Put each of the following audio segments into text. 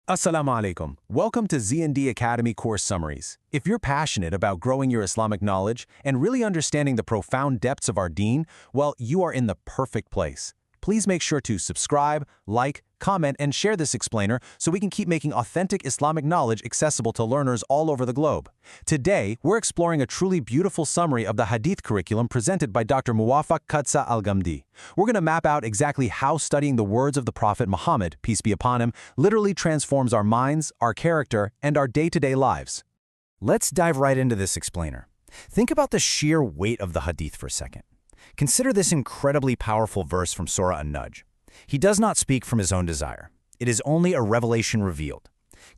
Assalamu alaikum. Welcome to Zad Academy course summaries. If you're passionate about growing your Islamic knowledge and really understanding the profound depths of our deen, well, you are in the perfect place. Please make sure to subscribe, like, comment, and share this explainer so we can keep making authentic Islamic knowledge accessible to learners all over the globe. Today, we're exploring a truly beautiful summary of the Hadith curriculum presented by Dr. Mowaffaq Kadsa Al-Ghamdi. We're going to map out exactly how studying the words of the Prophet Muhammad, peace be upon him, literally transforms our minds, our character, and our day-to-day lives. Let's dive right into this explainer. Think about the sheer weight of the Hadith for a second. Consider this incredibly powerful verse from Surah An-Najm. He does not speak from his own desire. It is only a revelation revealed.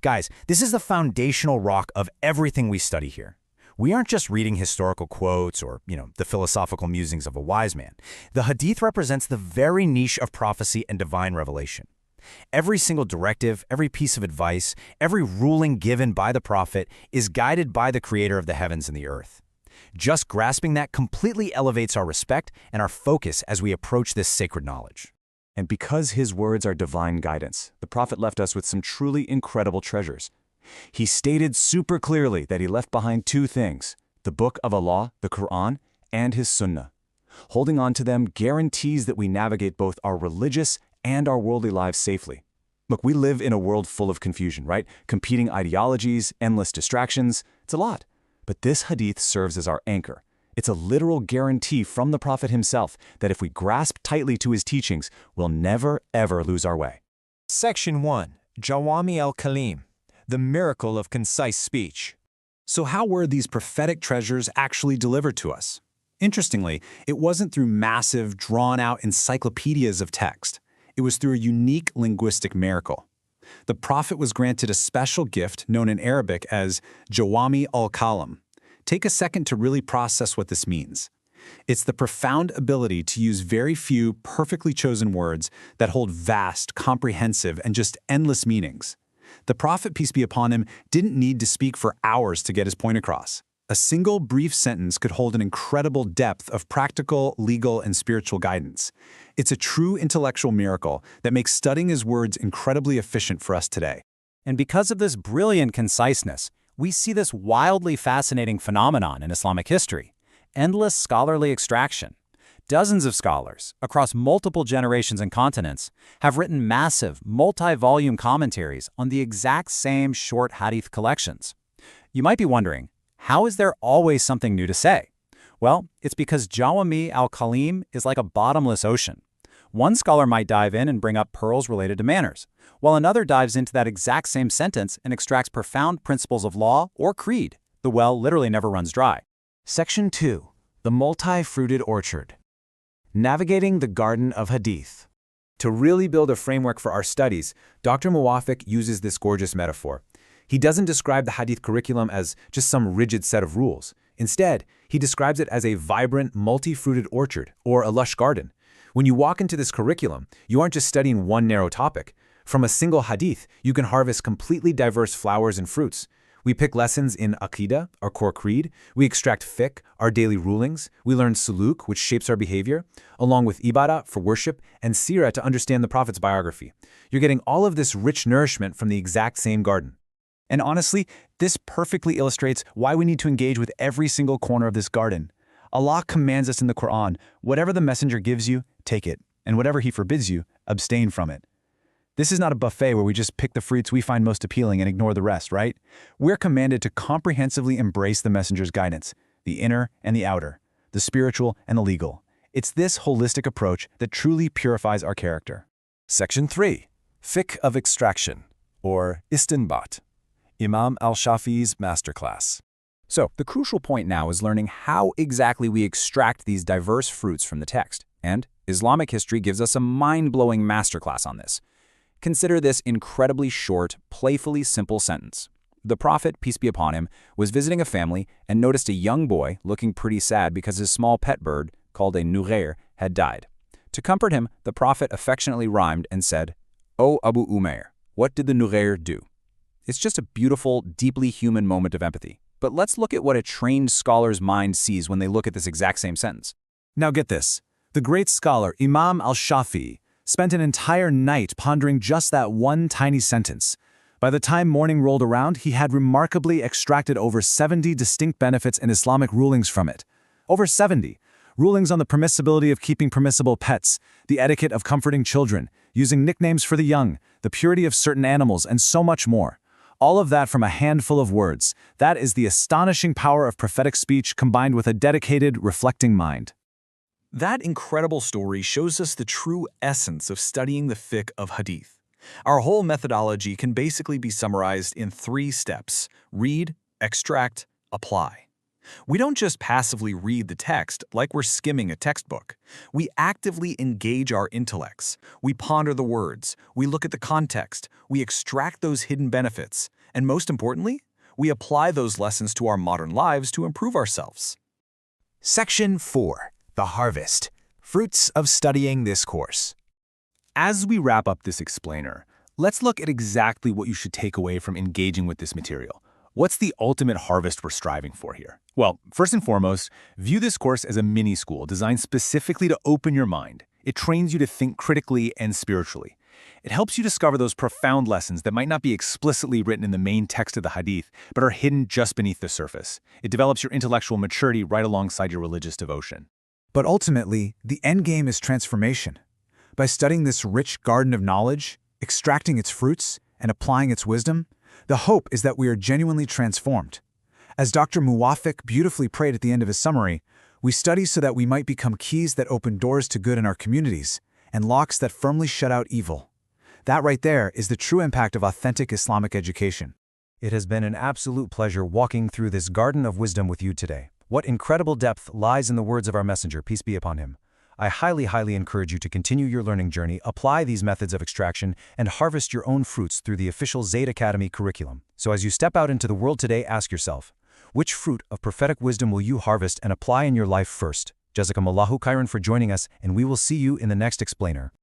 Guys, this is the foundational rock of everything we study here. We aren't just reading historical quotes or, the philosophical musings of a wise man. The Hadith represents the very niche of prophecy and divine revelation. Every single directive, every piece of advice, every ruling given by the Prophet is guided by the Creator of the heavens and the earth. Just grasping that completely elevates our respect and our focus as we approach this sacred knowledge. And because his words are divine guidance, the Prophet left us with some truly incredible treasures. He stated super clearly that he left behind two things: the Book of Allah, the Quran, and his Sunnah. Holding on to them guarantees that we navigate both our religious and our worldly lives safely. Look, we live in a world full of confusion, right? Competing ideologies, endless distractions. It's a lot. But this hadith serves as our anchor. It's a literal guarantee from the Prophet himself that if we grasp tightly to his teachings, we'll never, ever lose our way. Section 1. Jawami al-Kalim, the miracle of concise speech. So how were these prophetic treasures actually delivered to us? Interestingly, it wasn't through massive, drawn-out encyclopedias of text. It was through a unique linguistic miracle. The Prophet was granted a special gift known in Arabic as Jawami al-Kalim. Take a second to really process what this means. It's the profound ability to use very few perfectly chosen words that hold vast, comprehensive, and just endless meanings. The Prophet, peace be upon him, didn't need to speak for hours to get his point across. A single brief sentence could hold an incredible depth of practical, legal, and spiritual guidance. It's a true intellectual miracle that makes studying his words incredibly efficient for us today. And because of this brilliant conciseness, we see this wildly fascinating phenomenon in Islamic history: endless scholarly extraction. Dozens of scholars, across multiple generations and continents, have written massive, multi-volume commentaries on the exact same short hadith collections. You might be wondering, how is there always something new to say? Well, it's because Jawami al-Kalim is like a bottomless ocean. One scholar might dive in and bring up pearls related to manners, while another dives into that exact same sentence and extracts profound principles of law or creed. The well literally never runs dry. Section 2. The multi-fruited orchard. Navigating the Garden of Hadith. To really build a framework for our studies, Dr. Mowaffaq uses this gorgeous metaphor. He doesn't describe the Hadith curriculum as just some rigid set of rules. Instead, he describes it as a vibrant, multi-fruited orchard, or a lush garden. When you walk into this curriculum, you aren't just studying one narrow topic. From a single hadith, you can harvest completely diverse flowers and fruits. We pick lessons in Aqidah, our core creed. We extract fiqh, our daily rulings. We learn suluk, which shapes our behavior, along with ibadah for worship, and sirah to understand the Prophet's biography. You're getting all of this rich nourishment from the exact same garden. And honestly, this perfectly illustrates why we need to engage with every single corner of this garden. Allah commands us in the Quran, whatever the messenger gives you, take it, and whatever he forbids you, abstain from it. This is not a buffet where we just pick the fruits we find most appealing and ignore the rest, right? We're commanded to comprehensively embrace the messenger's guidance, the inner and the outer, the spiritual and the legal. It's this holistic approach that truly purifies our character. Section 3. Fiqh of Extraction, or Istinbat. Imam al-Shafi'i's Masterclass. So, the crucial point now is learning how exactly we extract these diverse fruits from the text. And Islamic history gives us a mind-blowing masterclass on this. Consider this incredibly short, playfully simple sentence. The Prophet, peace be upon him, was visiting a family and noticed a young boy looking pretty sad because his small pet bird, called a nughair, had died. To comfort him, the Prophet affectionately rhymed and said, "O Abu Umair, what did the nughair do?" It's just a beautiful, deeply human moment of empathy. But let's look at what a trained scholar's mind sees when they look at this exact same sentence. Now get this. The great scholar Imam al-Shafi'i spent an entire night pondering just that one tiny sentence. By the time morning rolled around, he had remarkably extracted over 70 distinct benefits and Islamic rulings from it. Over 70. Rulings on the permissibility of keeping permissible pets, the etiquette of comforting children, using nicknames for the young, the purity of certain animals, and so much more. All of that from a handful of words. That is the astonishing power of prophetic speech combined with a dedicated, reflecting mind. That incredible story shows us the true essence of studying the fiqh of hadith. Our whole methodology can basically be summarized in 3 steps: read, extract, apply. We don't just passively read the text like we're skimming a textbook. We actively engage our intellects. We ponder the words. We look at the context. We extract those hidden benefits. And most importantly, we apply those lessons to our modern lives to improve ourselves. Section 4. The Harvest. Fruits of studying this course. As we wrap up this explainer, let's look at exactly what you should take away from engaging with this material. What's the ultimate harvest we're striving for here? Well, first and foremost, view this course as a mini-school designed specifically to open your mind. It trains you to think critically and spiritually. It helps you discover those profound lessons that might not be explicitly written in the main text of the Hadith, but are hidden just beneath the surface. It develops your intellectual maturity right alongside your religious devotion. But ultimately, the end game is transformation. By studying this rich garden of knowledge, extracting its fruits, and applying its wisdom, the hope is that we are genuinely transformed. As Dr. Mowaffaq beautifully prayed at the end of his summary, we study so that we might become keys that open doors to good in our communities and locks that firmly shut out evil. That right there is the true impact of authentic Islamic education. It has been an absolute pleasure walking through this garden of wisdom with you today. What incredible depth lies in the words of our messenger, peace be upon him. I highly encourage you to continue your learning journey, apply these methods of extraction, and harvest your own fruits through the official Zad Academy curriculum. So as you step out into the world today, ask yourself, which fruit of prophetic wisdom will you harvest and apply in your life first? Jazakumullahu khairan for joining us, and we will see you in the next explainer.